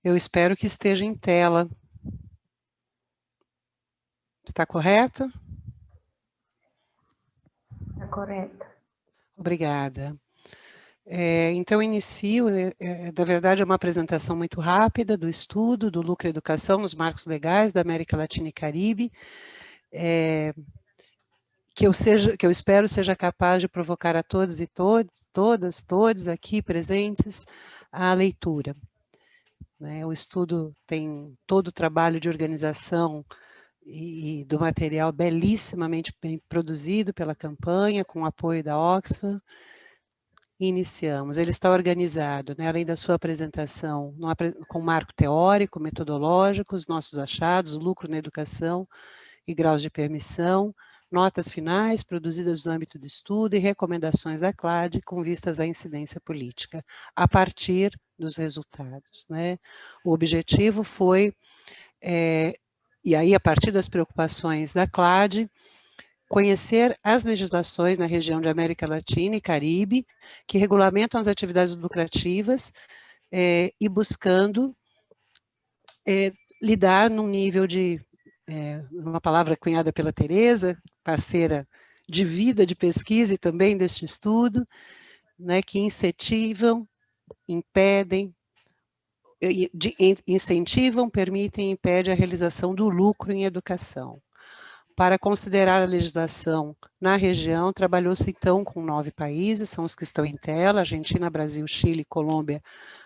Eu espero que esteja em tela. Está correto? Está correto. Obrigada. Então, inicio, na verdade, é uma apresentação muito rápida do estudo do lucro e educação nos marcos legais da América Latina e Caribe, que eu espero seja capaz de provocar a todos e todos aqui presentes a leitura. O estudo tem todo o trabalho de organização e do material belíssimamente bem produzido pela campanha, com o apoio da Oxfam. Iniciamos. Ele está organizado, além da sua apresentação, com marco teórico, metodológico, os nossos achados, lucro na educação e graus de permissão, notas finais produzidas no âmbito do estudo e recomendações da CLAD com vistas à incidência política, a partir dos resultados. O objetivo foi, e aí a partir das preocupações da CLAD, conhecer as legislações na região de América Latina e Caribe, que regulamentam as atividades lucrativas, e buscando lidar num nível de, uma palavra cunhada pela Tereza, parceira de vida, de pesquisa e também deste estudo, que incentivam, impedem, incentivam, permitem e impedem a realização do lucro em educação. Para considerar a legislação na região, trabalhou-se então com 9 países, são os que estão em tela: Argentina, Brasil, Chile, Colômbia,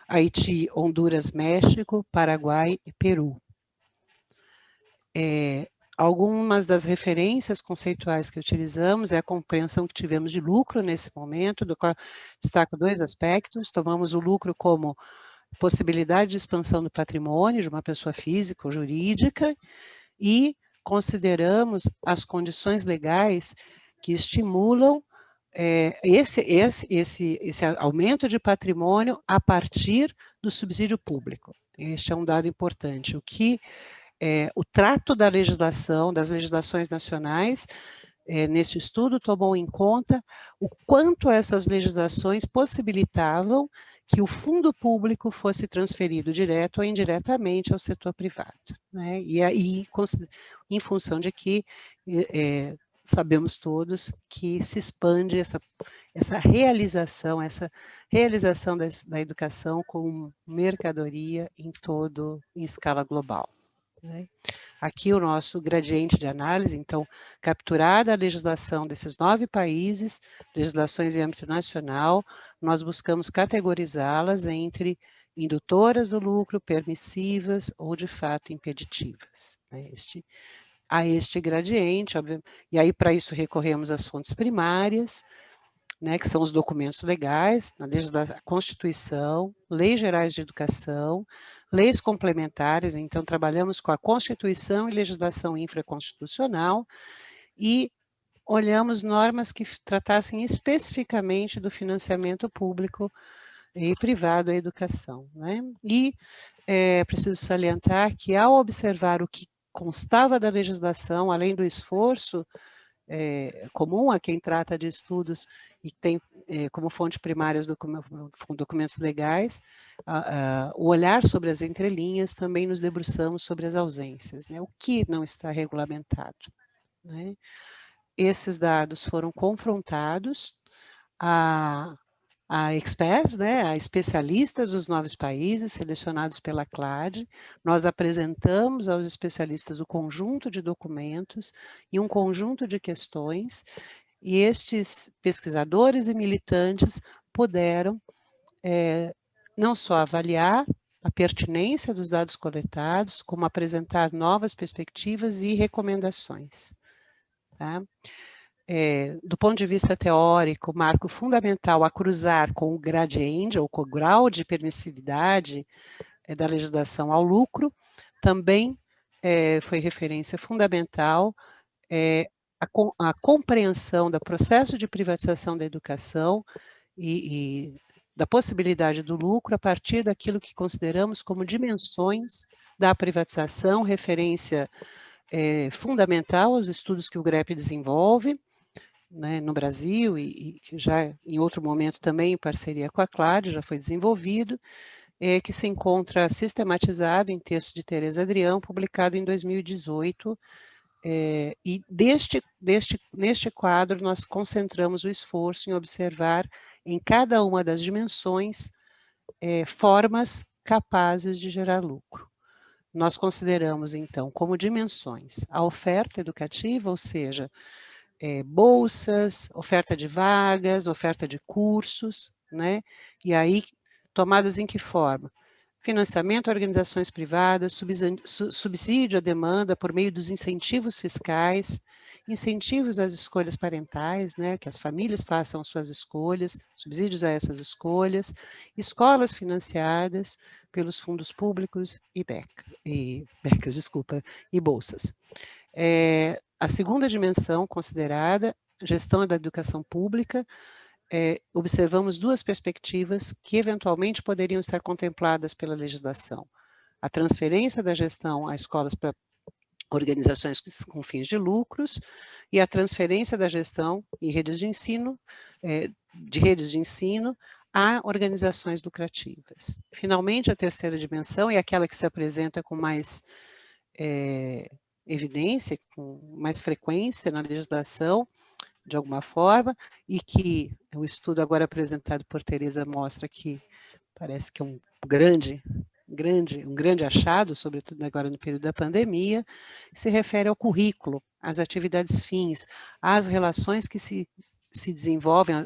Haiti, Honduras, México, Paraguai e Peru. Algumas das referências conceituais que utilizamos é a compreensão que tivemos de lucro nesse momento, do qual destaco 2 aspectos. Tomamos o lucro como possibilidade de expansão do patrimônio de uma pessoa física ou jurídica e consideramos as condições legais que estimulam esse aumento de patrimônio a partir do subsídio público. Este é um dado importante. O trato da legislação, das legislações nacionais, nesse estudo tomou em conta o quanto essas legislações possibilitavam que o fundo público fosse transferido direto ou indiretamente ao setor privado. E aí, em função de que sabemos todos que se expande essa realização da educação como mercadoria em escala global. Aqui o nosso gradiente de análise, então, capturada a legislação desses 9 países, legislações em âmbito nacional, nós buscamos categorizá-las entre indutoras do lucro, permissivas ou, de fato, impeditivas. A este gradiente, e aí para isso recorremos às fontes primárias, que são os documentos legais, a Constituição, Leis Gerais de Educação, leis complementares, então trabalhamos com a Constituição e legislação infraconstitucional e olhamos normas que tratassem especificamente do financiamento público e privado à educação. E preciso salientar que, ao observar o que constava da legislação, além do esforço comum a quem trata de estudos e tem como fonte primária os documentos legais, o olhar sobre as entrelinhas, também nos debruçamos sobre as ausências, o que não está regulamentado. Esses dados foram confrontados a experts, a especialistas dos 9 países selecionados pela CLAD. Nós apresentamos aos especialistas o conjunto de documentos e um conjunto de questões, e estes pesquisadores e militantes puderam não só avaliar a pertinência dos dados coletados, como apresentar novas perspectivas e recomendações. Do ponto de vista teórico, o marco fundamental a cruzar com o gradiente, ou com o grau de permissividade da legislação ao lucro, também foi referência fundamental a compreensão do processo de privatização da educação e da possibilidade do lucro a partir daquilo que consideramos como dimensões da privatização, referência fundamental aos estudos que o GREP desenvolve, no Brasil, e que já em outro momento também em parceria com a CLAD já foi desenvolvido, que se encontra sistematizado em texto de Tereza Adrião, publicado em 2018, e neste quadro nós concentramos o esforço em observar em cada uma das dimensões formas capazes de gerar lucro. Nós consideramos, então, como dimensões a oferta educativa, ou seja, bolsas, oferta de vagas, oferta de cursos, né? E aí, tomadas em que forma? Financiamento a organizações privadas, subsídio à demanda por meio dos incentivos fiscais, incentivos às escolhas parentais, né, que as famílias façam suas escolhas, subsídios a essas escolhas, escolas financiadas pelos fundos públicos e becas, desculpa, e bolsas. A segunda dimensão considerada, gestão da educação pública, observamos duas perspectivas que eventualmente poderiam estar contempladas pela legislação. A transferência da gestão a escolas para organizações com fins de lucros e a transferência da gestão em redes de ensino, a organizações lucrativas. Finalmente, a terceira dimensão é aquela que se apresenta com mais evidência, com mais frequência na legislação, de alguma forma, e que o estudo agora apresentado por Tereza mostra que parece que é um grande achado, sobretudo agora no período da pandemia, se refere ao currículo, às atividades fins, às relações que se desenvolvem,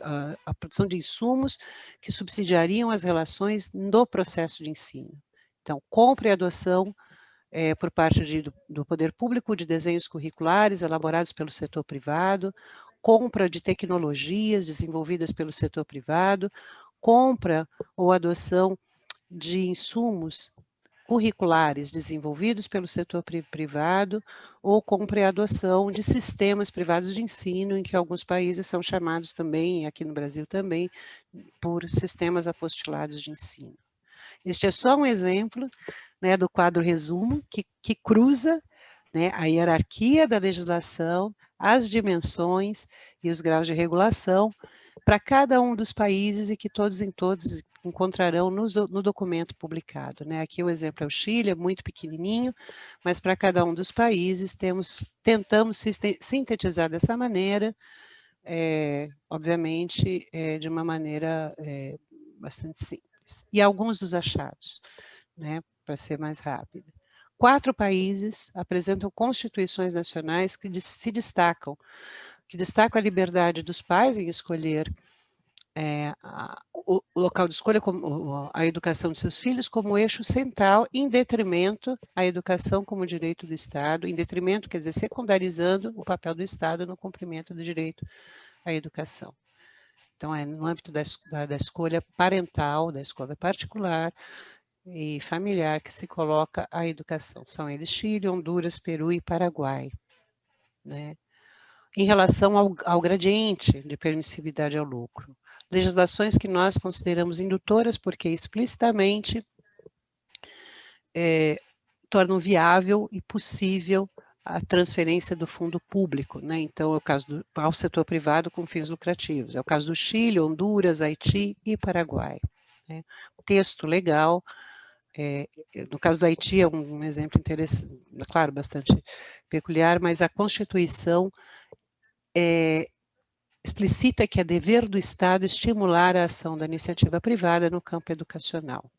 a produção de insumos que subsidiariam as relações no processo de ensino. Então, compra e adoção por parte do poder público de desenhos curriculares elaborados pelo setor privado, compra de tecnologias desenvolvidas pelo setor privado, compra ou adoção de insumos curriculares desenvolvidos pelo setor privado, ou compra e adoção de sistemas privados de ensino, em que alguns países são chamados também, aqui no Brasil também, por sistemas apostilados de ensino. Este é só um exemplo, né, do quadro resumo, que cruza, né, a hierarquia da legislação, as dimensões e os graus de regulação para cada um dos países e que todos encontrarão no documento publicado, né? Aqui o exemplo é o Chile, é muito pequenininho, mas para cada um dos países tentamos sintetizar dessa maneira, obviamente, de uma maneira bastante simples. E alguns dos achados, né, para ser mais rápido. 4 países apresentam constituições nacionais que destacam a liberdade dos pais em escolher o local de escolha, como a educação de seus filhos, como eixo central, em detrimento à educação como direito do Estado, em detrimento, quer dizer, secundarizando o papel do Estado no cumprimento do direito à educação. Então, no âmbito da escolha parental, da escolha particular e familiar, que se coloca a educação. São eles Chile, Honduras, Peru e Paraguai, né? Em relação ao gradiente de permissividade ao lucro. Legislações que nós consideramos indutoras porque explicitamente tornam viável e possível a transferência do fundo público, né? Então, é o caso ao setor privado com fins lucrativos. É o caso do Chile, Honduras, Haiti e Paraguai, né? Texto legal, no caso do Haiti é um exemplo interessante, claro, bastante peculiar, mas a Constituição explicita que é dever do Estado estimular a ação da iniciativa privada no campo educacional.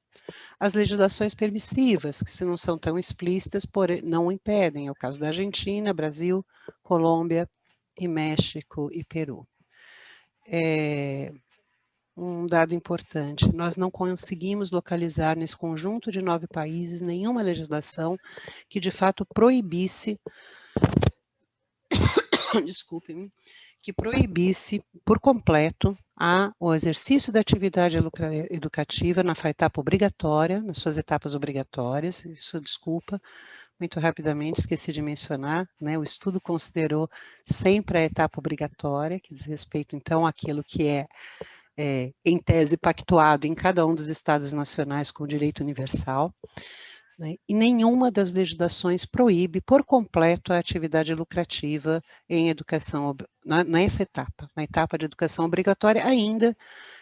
As legislações permissivas, que se não são tão explícitas, não o impedem, é o caso da Argentina, Brasil, Colômbia e México e Peru. Um dado importante, nós não conseguimos localizar nesse conjunto de 9 países nenhuma legislação que de fato proibisse, desculpe-me, que proibisse por completo o exercício da atividade educativa na etapa obrigatória, nas suas etapas obrigatórias, isso, desculpa, muito rapidamente, esqueci de mencionar, né, o estudo considerou sempre a etapa obrigatória, que diz respeito, então, àquilo que em tese, pactuado em cada um dos estados nacionais com o direito universal, né, e nenhuma das legislações proíbe por completo a atividade lucrativa em educação, nessa etapa, na etapa de educação obrigatória, ainda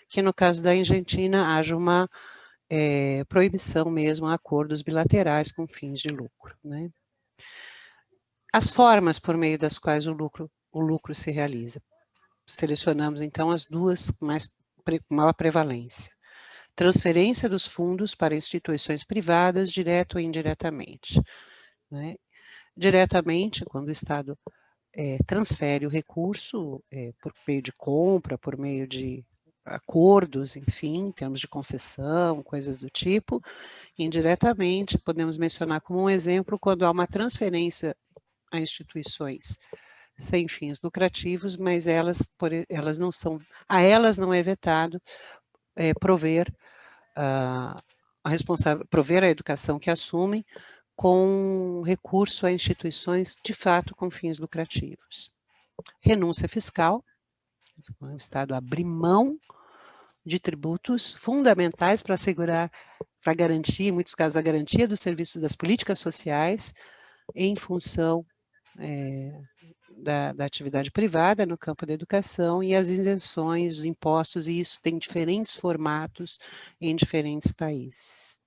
que no caso da Argentina haja uma proibição mesmo a acordos bilaterais com fins de lucro, né? As formas por meio das quais o lucro se realiza. Selecionamos, então, as duas com maior prevalência. Transferência dos fundos para instituições privadas, direto ou indiretamente, né? Diretamente, quando o Estado transfere o recurso por meio de compra, por meio de acordos, enfim, em termos de concessão, coisas do tipo. Indiretamente, podemos mencionar como um exemplo quando há uma transferência a instituições sem fins lucrativos, mas elas não são, a elas não é vetado prover prover a educação que assumem com recurso a instituições de fato com fins lucrativos. Renúncia fiscal, o Estado abrir mão de tributos fundamentais para assegurar, para garantir, em muitos casos, a garantia dos serviços das políticas sociais em função da atividade privada no campo da educação e as isenções, os impostos, e isso tem diferentes formatos em diferentes países.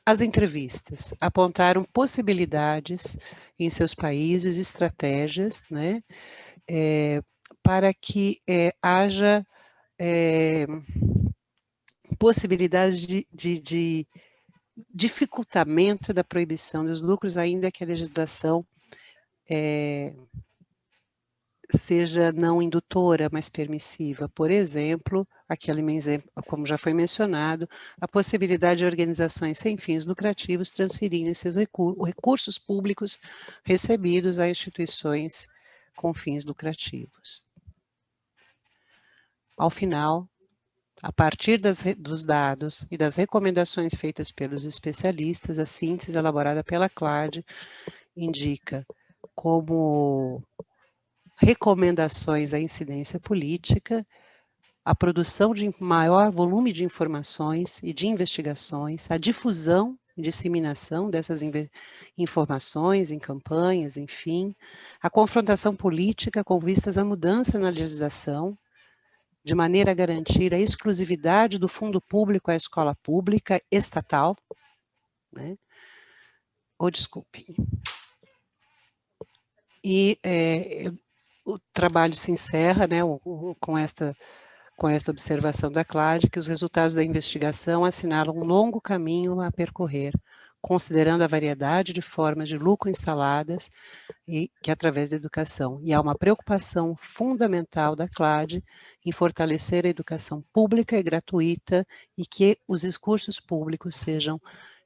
As entrevistas apontaram possibilidades em seus países, estratégias, né, para que haja possibilidades de dificultamento da proibição dos lucros, ainda que a legislação seja não indutora, mas permissiva. Por exemplo, como já foi mencionado, a possibilidade de organizações sem fins lucrativos transferirem seus recursos públicos recebidos a instituições com fins lucrativos. Ao final, a partir dos dados e das recomendações feitas pelos especialistas, a síntese elaborada pela CLAD indica como recomendações à incidência política, a produção de maior volume de informações e de investigações, a difusão e disseminação dessas informações em campanhas, enfim, a confrontação política com vistas à mudança na legislação, de maneira a garantir a exclusividade do fundo público à escola pública estatal, né? Desculpe. E o trabalho se encerra, né, com esta observação da CLAD, que os resultados da investigação assinalam um longo caminho a percorrer, considerando a variedade de formas de lucro instaladas que através da educação. E há uma preocupação fundamental da CLAD em fortalecer a educação pública e gratuita e que os recursos públicos sejam,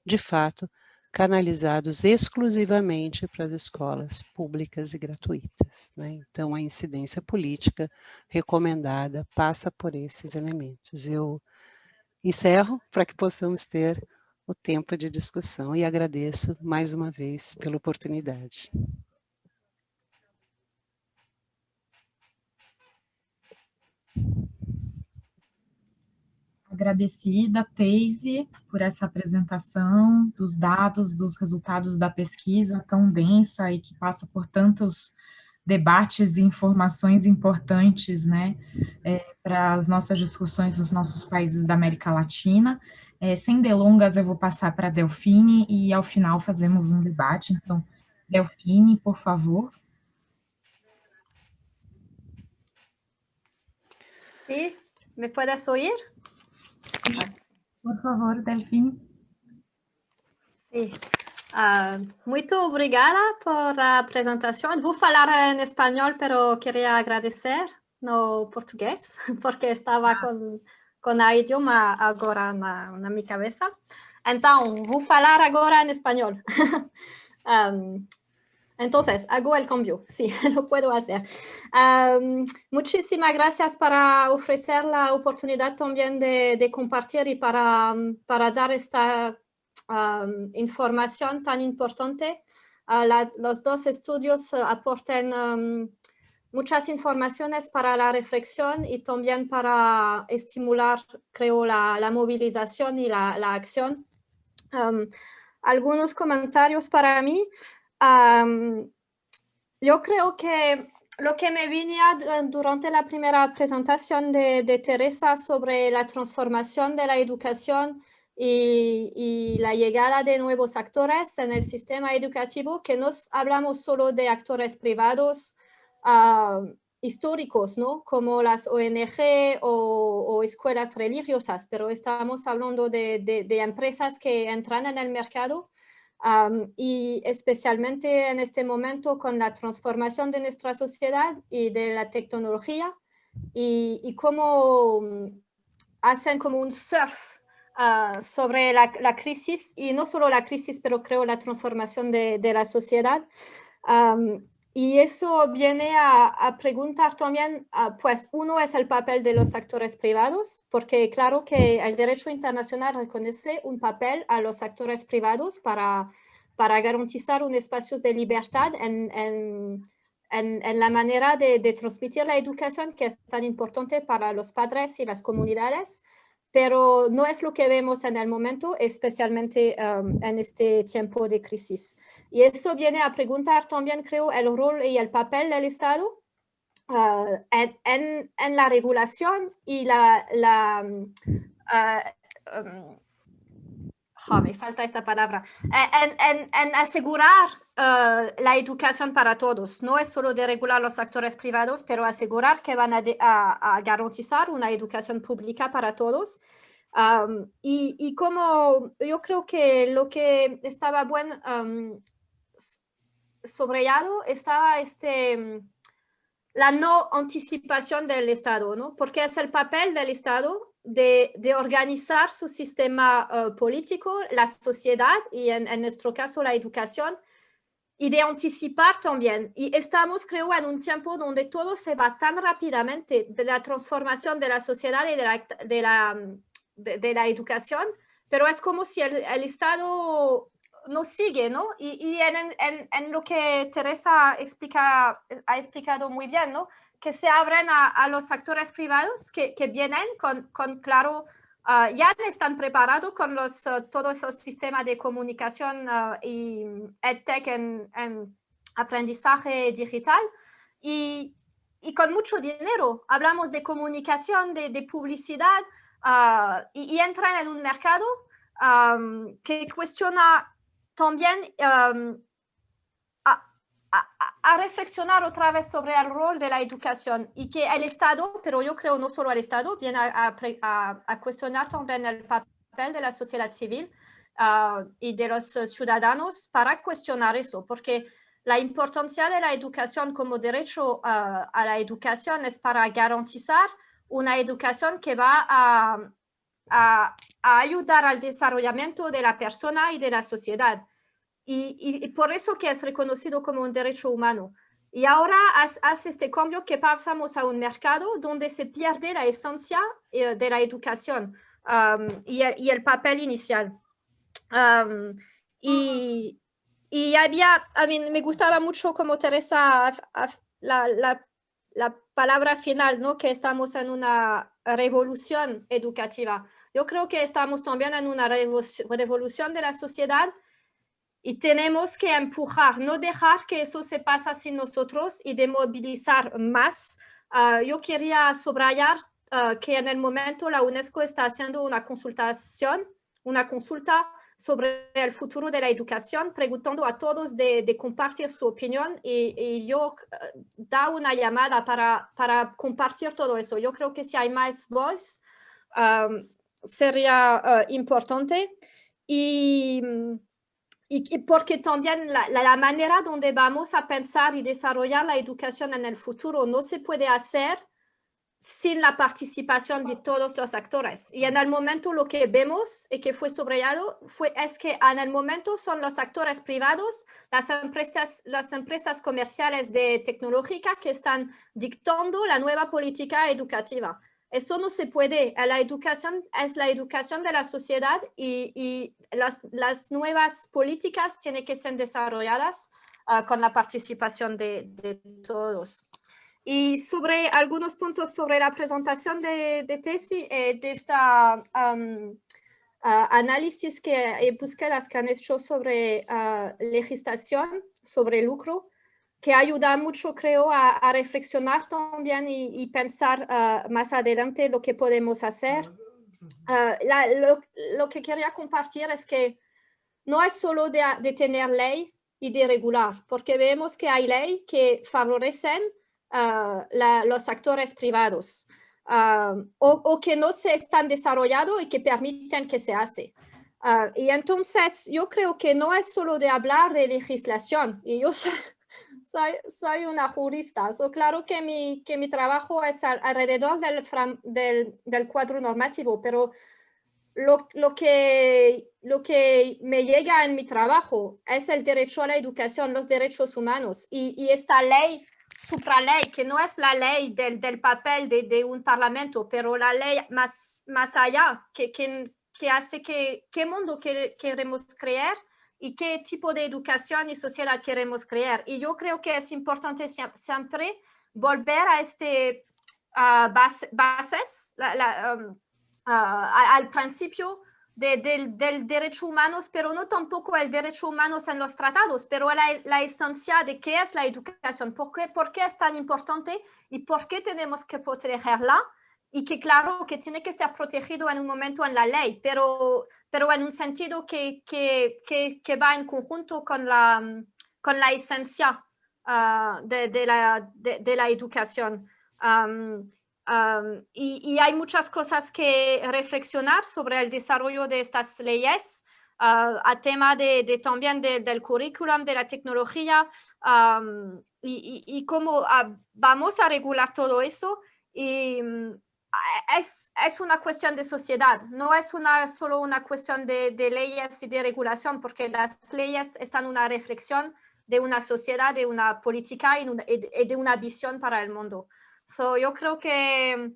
de fato, canalizados exclusivamente para as escolas públicas e gratuitas, né? Então, a incidência política recomendada passa por esses elementos. Eu encerro para que possamos ter o tempo de discussão e agradeço mais uma vez pela oportunidade. Agradecida, Teise, por essa apresentação dos dados, dos resultados da pesquisa tão densa e que passa por tantos debates e informações importantes, né, para as nossas discussões nos nossos países da América Latina. Sem delongas, eu vou passar para a Delfine e, ao final, fazemos um debate. Então, Delfine, por favor. Sí, ¿me puedes oír? Por favor, Delfine. Sí. Muito obrigada por a apresentação. Vou falar em espanhol, pero queria agradecer no português, porque estava com a idioma agora na minha cabeça. Então, vou falar agora em espanhol. Entonces, hago el cambio, sí, lo puedo hacer. Muchísimas gracias para ofrecer la oportunidad también de compartir y para dar esta información tan importante. Los dos estudios aportan muchas informaciones para la reflexión y también para estimular, creo, la movilización y la acción. Algunos comentarios para mí. Yo creo que lo que me venía durante la primera presentación de Teresa sobre la transformación de la educación y la llegada de nuevos actores en el sistema educativo, que no hablamos solo de actores privados históricos, ¿no? Como las ONG o escuelas religiosas, pero estamos hablando de empresas que entran en el mercado. Y especialmente en este momento con la transformación de nuestra sociedad y de la tecnología y cómo hacen como un surf sobre la crisis y no solo la crisis, pero creo la transformación de la sociedad. Y eso viene a preguntar también, pues uno es el papel de los actores privados, porque claro que el derecho internacional reconoce un papel a los actores privados para garantizar un espacio de libertad en la manera de transmitir la educación que es tan importante para los padres y las comunidades, pero no es lo que vemos en el momento, especialmente en este tiempo de crisis. Y eso viene a preguntar también, creo, el rol y el papel del Estado en la regulación y me falta esta palabra, en asegurar la educación para todos. No es solo de regular los actores privados, pero asegurar que van a garantizar una educación pública para todos. Y como yo creo que lo que estaba subrayado estaba la no anticipación del Estado, ¿no? Porque es el papel del Estado de organizar su sistema político, la sociedad y en nuestro caso la educación, y de anticipar también. Y estamos, creo, en un tiempo donde todo se va tan rápidamente de la transformación de la sociedad y de la educación, pero es como si el Estado nos sigue, ¿no? Y en lo que Teresa ha explicado muy bien, ¿no? Que se abren a los actores privados que vienen con claro, ya están preparados con todos esos sistemas de comunicación y EdTech en aprendizaje digital y con mucho dinero. Hablamos de comunicación, de publicidad y entran en un mercado que cuestiona también a reflexionar otra vez sobre el rol de la educación y que el Estado, pero yo creo no solo el Estado, viene a cuestionar también el papel de la sociedad civil y de los ciudadanos para cuestionar eso, porque la importancia de la educación como derecho a la educación es para garantizar una educación que va a ayudar al desarrollamiento de la persona y de la sociedad. Y por eso que es reconocido como un derecho humano. Y ahora hace este cambio que pasamos a un mercado donde se pierde la esencia de la educación y el papel inicial. Y a mí me gustaba mucho como Teresa, la palabra final, ¿no? Que estamos en una revolución educativa. Yo creo que estamos también en una revolución de la sociedad y tenemos que empujar, no dejar que eso se pase sin nosotros y de movilizar más. Yo quería subrayar que en el momento la UNESCO está haciendo una consulta sobre el futuro de la educación, preguntando a todos de compartir su opinión y yo da una llamada para compartir todo eso. Yo creo que si hay más voz, sería importante. Y porque también la manera donde vamos a pensar y desarrollar la educación en el futuro no se puede hacer sin la participación de todos los actores. Y en el momento lo que vemos y que fue subrayado es que en el momento son los actores privados, las empresas comerciales de tecnológica que están dictando la nueva política educativa. Eso no se puede. La educación es la educación de la sociedad y las nuevas políticas tienen que ser desarrolladas con la participación de todos. Y sobre algunos puntos sobre la presentación de tesis, de esta análisis que búsquedas que han hecho sobre legislación, sobre lucro, que ayuda mucho, creo, a reflexionar también y pensar más adelante lo que podemos hacer. Lo que quería compartir es que no es solo de tener ley y de regular, porque vemos que hay leyes que favorecen los actores privados o que no se están desarrollando y que permiten que se hace. Y entonces yo creo que no es solo de hablar de legislación, y yo soy una jurista, claro que mi trabajo es alrededor del cuadro normativo, pero lo que me llega en mi trabajo es el derecho a la educación, los derechos humanos y esta ley, supraley, que no es la ley del papel de un parlamento, pero la ley más allá, que hace qué mundo queremos crear y qué tipo de educación y sociedad queremos crear. Y yo creo que es importante siempre volver a bases, al principio del derecho humanos, pero no tampoco el derecho humanos en los tratados, pero la esencia de qué es la educación, por qué es tan importante y por qué tenemos que protegerla, y que claro que tiene que ser protegido en un momento en la ley, pero en un sentido que va en conjunto con la esencia de la educación. Y hay muchas cosas que reflexionar sobre el desarrollo de estas leyes, a tema también del currículum, de la tecnología, y cómo vamos a regular todo eso. Y es una cuestión de sociedad, no es solo una cuestión de leyes y de regulación, porque las leyes están en una reflexión de una sociedad, de una política y de una visión para el mundo. Yo creo que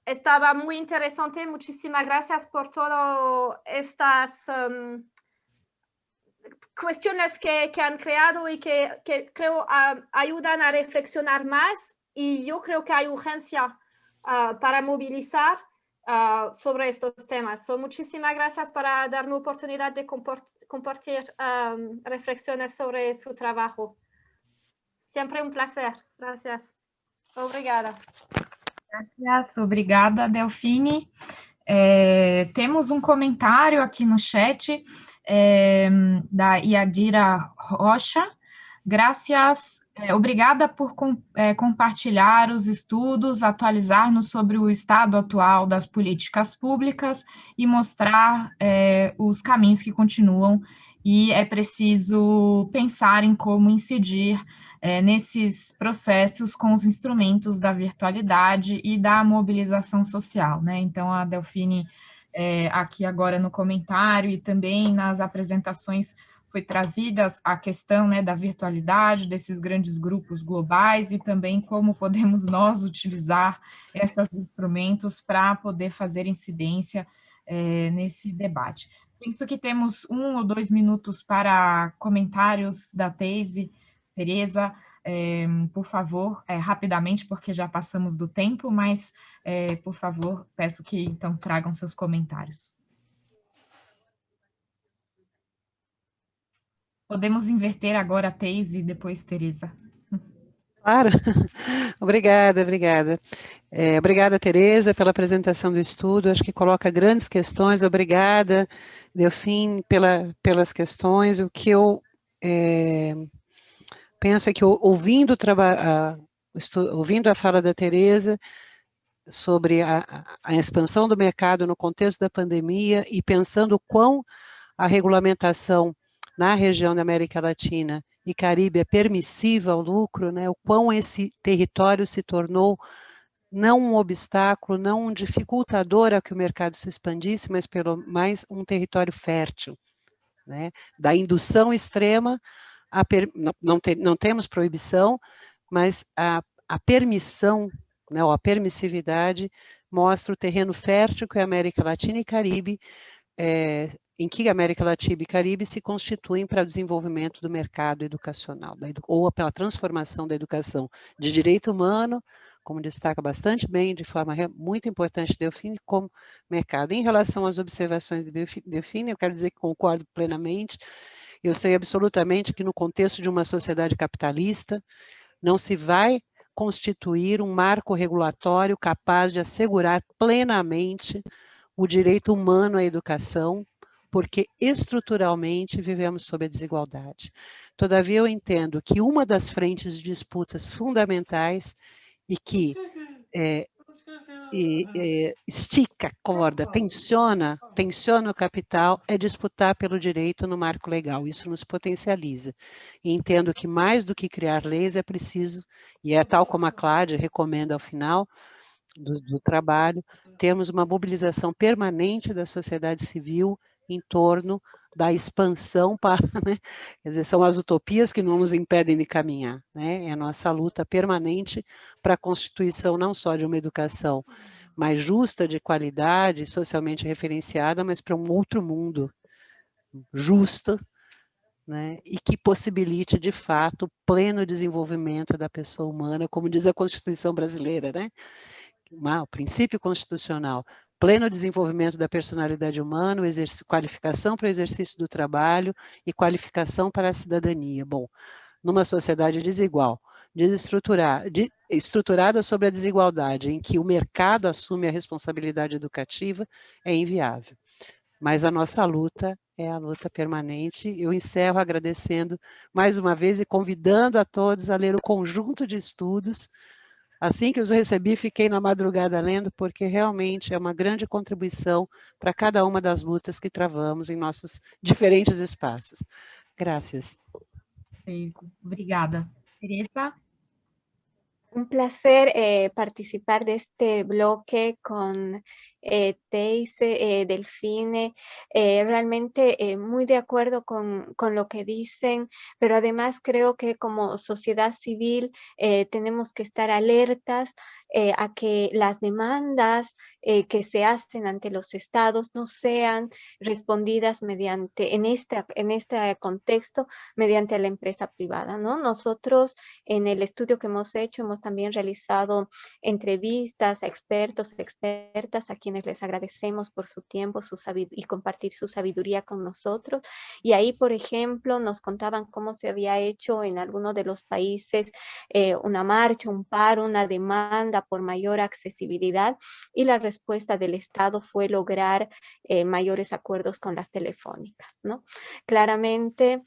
estaba muy interesante. Muchísimas gracias por todas estas cuestiones que han creado y que creo ayudan a reflexionar más, y yo creo que hay urgencia para movilizar sobre estos temas. Muchísimas gracias por darme oportunidad de compartir reflexiones sobre su trabajo. Siempre un placer. Gracias. Obrigada. Gracias, obrigada, Delfine. Temos um comentário aqui no chat da Yadira Rocha. Graças, obrigada por compartilhar os estudos, atualizar-nos sobre o estado atual das políticas públicas e mostrar os caminhos que continuam, e é preciso pensar em como incidir nesses processos com os instrumentos da virtualidade e da mobilização social, né? Então, a Delfine, aqui agora no comentário e também nas apresentações, foi trazida a questão, né, da virtualidade, desses grandes grupos globais, e também como podemos nós utilizar esses instrumentos para poder fazer incidência nesse debate. Penso que temos 1 ou 2 minutos para comentários da Teise. Tereza, por favor, rapidamente, porque já passamos do tempo, mas, por favor, peço que, então, tragam seus comentários. Podemos inverter agora a Teise e depois Tereza. Claro, obrigada. Obrigada, Tereza, pela apresentação do estudo, acho que coloca grandes questões. Obrigada, Delfine, pelas questões. O que eu penso é que, ouvindo a fala da Tereza sobre a expansão do mercado no contexto da pandemia, e pensando o quão a regulamentação na região da América Latina e Caribe é permissiva ao lucro, né, o quão esse território se tornou não um obstáculo, não um dificultador a que o mercado se expandisse, mas pelo mais um território fértil, né, da indução extrema, não temos proibição, mas a permissão, né, ou a permissividade mostra o terreno fértil que a América Latina e Caribe, em que a América Latina e Caribe se constituem para o desenvolvimento do mercado educacional, ou pela transformação da educação de direito humano, como destaca bastante bem, de forma muito importante, Delfine, como mercado. Em relação às observações de Delfine, eu quero dizer que concordo plenamente, Eu sei absolutamente que no contexto de uma sociedade capitalista, não se vai constituir um marco regulatório capaz de assegurar plenamente o direito humano à educação, porque estruturalmente vivemos sob a desigualdade. Todavia, eu entendo que uma das frentes de disputas fundamentais e que estica a corda, tensiona o capital, é disputar pelo direito no marco legal. Isso nos potencializa. E entendo que mais do que criar leis é preciso, e é tal como a Cláudia recomenda ao final do trabalho, temos uma mobilização permanente da sociedade civil em torno da expansão para, né? Quer dizer, são as utopias que não nos impedem de caminhar, né? É a nossa luta permanente para a constituição não só de uma educação mais justa, de qualidade, socialmente referenciada, mas para um outro mundo justo, né? E que possibilite, de fato, o pleno desenvolvimento da pessoa humana, como diz a Constituição brasileira, né? O princípio constitucional, pleno desenvolvimento da personalidade humana, qualificação para o exercício do trabalho e qualificação para a cidadania. Bom, numa sociedade desigual, estruturada sobre a desigualdade, em que o mercado assume a responsabilidade educativa, é inviável. Mas a nossa luta é a luta permanente. Eu encerro agradecendo mais uma vez e convidando a todos a ler o conjunto de estudos. Assim que os recebi, fiquei na madrugada lendo, porque realmente é uma grande contribuição para cada uma das lutas que travamos em nossos diferentes espaços. Graças. Obrigada. Teresa? Un placer participar de este bloque con Teise, Delfine, realmente muy de acuerdo con lo que dicen, pero además creo que como sociedad civil tenemos que estar alertas a que las demandas que se hacen ante los estados no sean respondidas mediante, en este contexto, mediante la empresa privada, ¿no? Nosotros en el estudio que hemos hecho hemos también realizado entrevistas a expertos, expertas, a quienes les agradecemos por su tiempo y compartir su sabiduría con nosotros. Y ahí, por ejemplo, nos contaban cómo se había hecho en algunos de los países una marcha, un paro, una demanda por mayor accesibilidad, y la respuesta del Estado fue lograr mayores acuerdos con las telefónicas, ¿no? Claramente,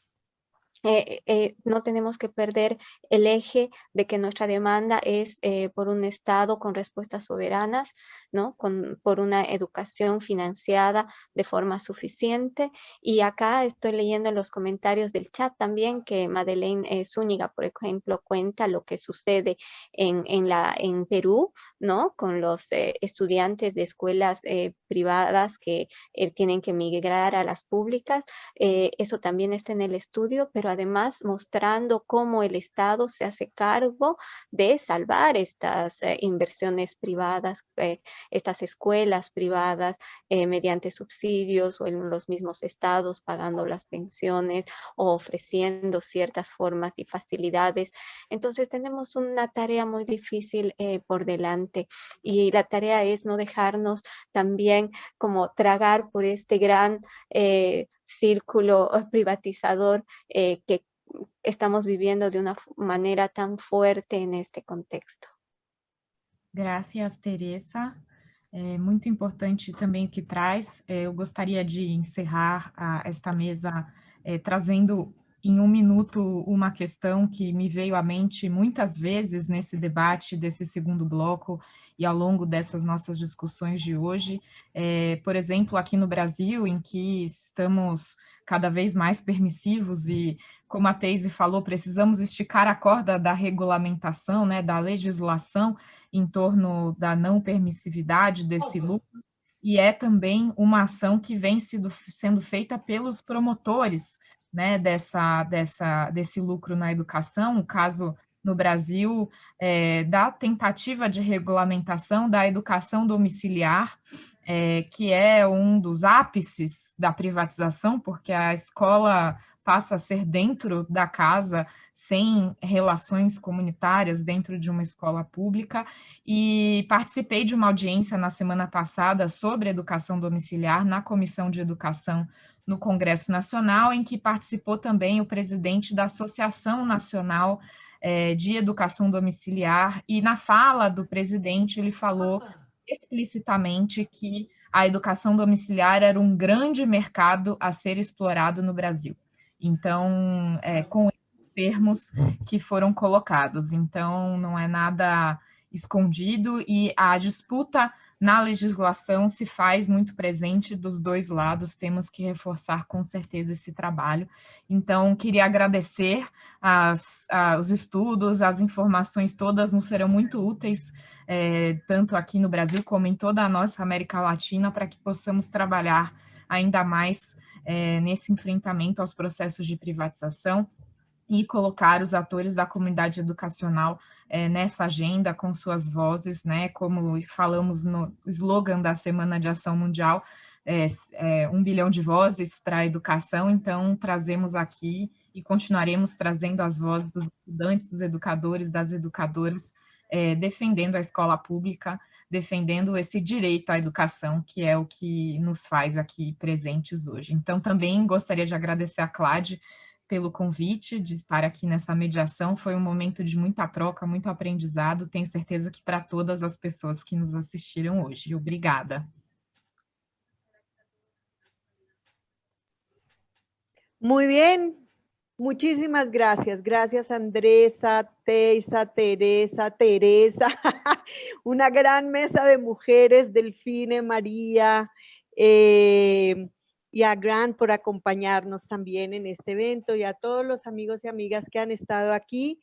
no tenemos que perder el eje de que nuestra demanda es por un Estado con respuestas soberanas, ¿no? Por una educación financiada de forma suficiente. Y acá estoy leyendo en los comentarios del chat también que Madeleine Zúñiga, por ejemplo, cuenta lo que sucede en Perú, ¿no? Con los estudiantes de escuelas privadas que tienen que migrar a las públicas. Eso también está en el estudio, pero además mostrando cómo el Estado se hace cargo de salvar estas inversiones privadas, estas escuelas privadas mediante subsidios o en los mismos estados pagando las pensiones o ofreciendo ciertas formas y facilidades. Entonces tenemos una tarea muy difícil por delante, y la tarea es no dejarnos también como tragar por este gran círculo privatizador que estamos viviendo de una manera tan fuerte en este contexto. Gracias, Teresa. É muito importante também o que traz. Eu gostaria de encerrar esta mesa trazendo em um minuto uma questão que me veio à mente muitas vezes nesse debate desse segundo bloco e ao longo dessas nossas discussões de hoje. Por exemplo, aqui no Brasil, em que estamos cada vez mais permissivos e, como a Teise falou, precisamos esticar a corda da regulamentação, né, da legislação em torno da não permissividade desse lucro, e é também uma ação que vem sendo feita pelos promotores, né, desse lucro na educação. O caso no Brasil da tentativa de regulamentação da educação domiciliar, que é um dos ápices da privatização, porque a escola passa a ser dentro da casa, sem relações comunitárias dentro de uma escola pública. E participei de uma audiência na semana passada sobre educação domiciliar na Comissão de Educação no Congresso Nacional, em que participou também o presidente da Associação Nacional de Educação Domiciliar, e na fala do presidente ele falou explicitamente que a educação domiciliar era um grande mercado a ser explorado no Brasil. Então, com esses termos que foram colocados, então não é nada escondido, e a disputa na legislação se faz muito presente dos dois lados, temos que reforçar com certeza esse trabalho. Então, queria agradecer os estudos, as informações todas nos serão muito úteis, tanto aqui no Brasil como em toda a nossa América Latina, para que possamos trabalhar ainda mais nesse enfrentamento aos processos de privatização e colocar os atores da comunidade educacional nessa agenda com suas vozes, né? Como falamos no slogan da Semana de Ação Mundial, 1 bilhão de vozes para a educação, então trazemos aqui e continuaremos trazendo as vozes dos estudantes, dos educadores, das educadoras, defendendo a escola pública, defendendo esse direito à educação, que é o que nos faz aqui presentes hoje. Então, também gostaria de agradecer a Clade pelo convite de estar aqui nessa mediação. Foi um momento de muita troca, muito aprendizado. Tenho certeza que para todas as pessoas que nos assistiram hoje. Obrigada. Muy bien. Muchísimas gracias. Gracias, Andresa, Teisa, Teresa. Una gran mesa de mujeres, Delfine, María, y a Grant por acompañarnos también en este evento, y a todos los amigos y amigas que han estado aquí.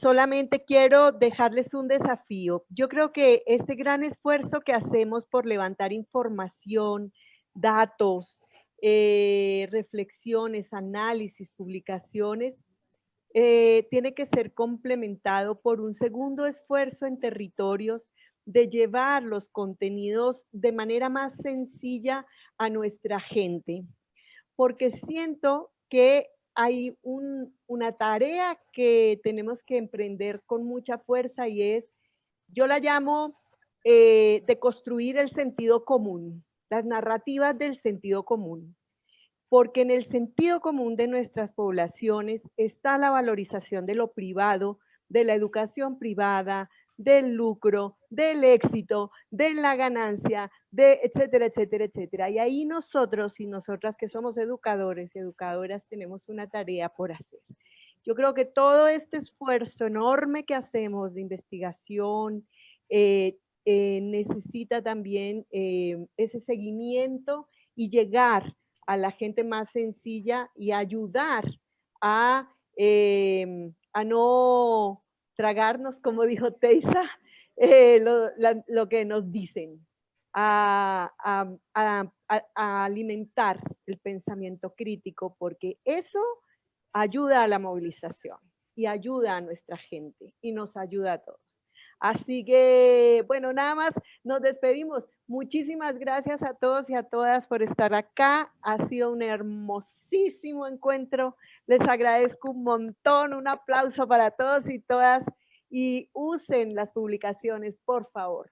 Solamente quiero dejarles un desafío. Yo creo que este gran esfuerzo que hacemos por levantar información, datos, reflexiones, análisis, publicaciones, tiene que ser complementado por un segundo esfuerzo en territorios de llevar los contenidos de manera más sencilla a nuestra gente, porque siento que hay una tarea que tenemos que emprender con mucha fuerza, y es, yo la llamo de construir el sentido común, las narrativas del sentido común, porque en el sentido común de nuestras poblaciones está la valorización de lo privado, de la educación privada, del lucro, del éxito, de la ganancia, de etcétera, etcétera, etcétera. Y ahí nosotros y nosotras que somos educadores y educadoras tenemos una tarea por hacer. Yo creo que todo este esfuerzo enorme que hacemos de investigación necesita también ese seguimiento y llegar a la gente más sencilla y ayudar a no tragarnos, como dijo Teisa, lo que nos dicen, a alimentar el pensamiento crítico, porque eso ayuda a la movilización y ayuda a nuestra gente y nos ayuda a todos. Así que, bueno, nada más nos despedimos. Muchísimas gracias a todos y a todas por estar acá. Ha sido un hermosísimo encuentro. Les agradezco un montón. Un aplauso para todos y todas. Y usen las publicaciones, por favor.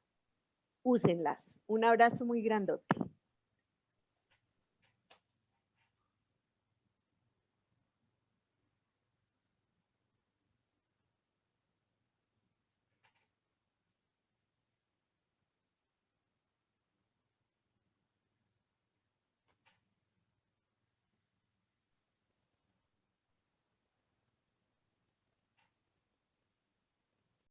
Úsenlas. Un abrazo muy grandote.